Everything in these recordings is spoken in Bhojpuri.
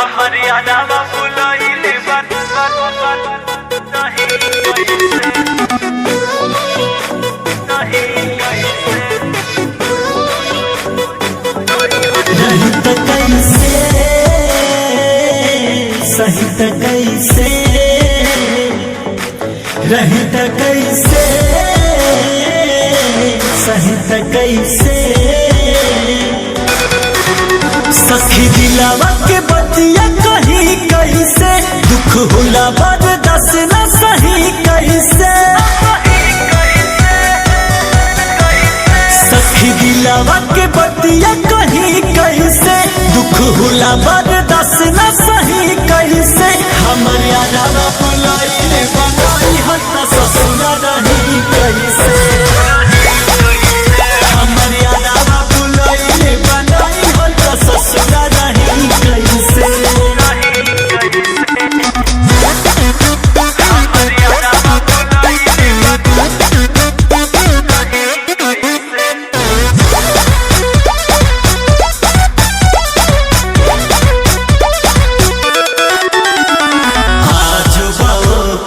हमर यादवा फुलइले बात नहीं कैसे सही त कैसे रही त कैसे सही त कैसे सखी दिलावा के बतिया कहीं कैसे दुख होला बर्दाश्त न सही कैसे सखी दिलावा के बतिया कहीं कैसे दुख होला बर्दाश्त न सही कैसे हमर यादवा फुलइले बनाई हत ससुरा रही कैसे हमर यादवा फुलइले बनाई हत ससुरा रही कैसे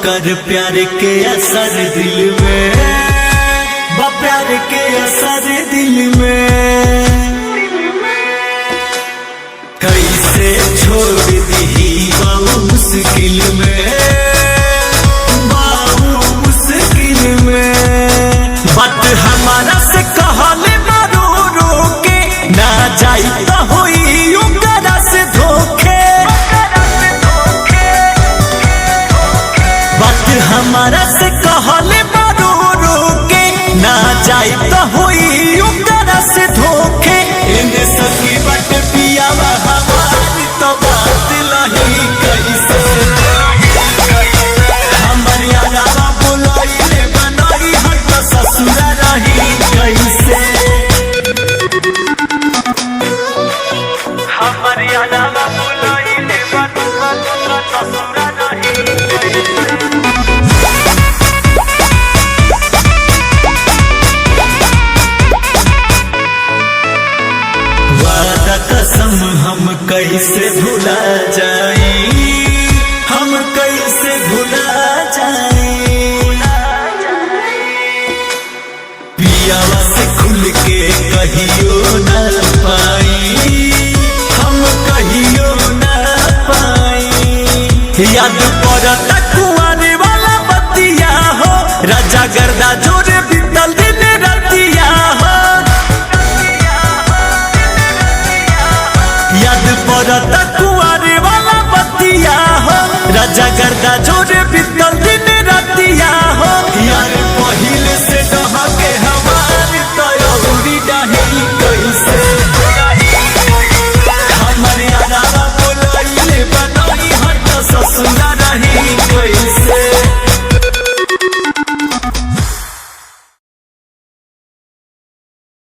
कर प्यार के असर दिल में प्यार के असर दिल में कैसे छोड़ दी बाबू मुश्किल में बाबू मुश्किल में बात हमारा से कहले मारो रोके ना जाई तो होई उनकरा से धोखे हमारा से कहले मारो रोके ना जाई तो हुई उनकरा से धोखे इन्हें सखी बट पियावा हमारी तो बात लही कैसे हमर यादवा फुलइले बनाई हत ससुरा रही कैसे हमर यादवा फुलइले ससुरा रही कसम हम कैसे भुला जाई हम कैसे भुला जाई पियावा से खुल के कहियो न पाई हम कहियो न पाई याद पड़ता कुआरे वाला बतिया हो राजा गर्दा जोरे बीतल दिन रतिया हो याद पड़ता कुआरे वाला बतिया हो राजा गर्दा जोरे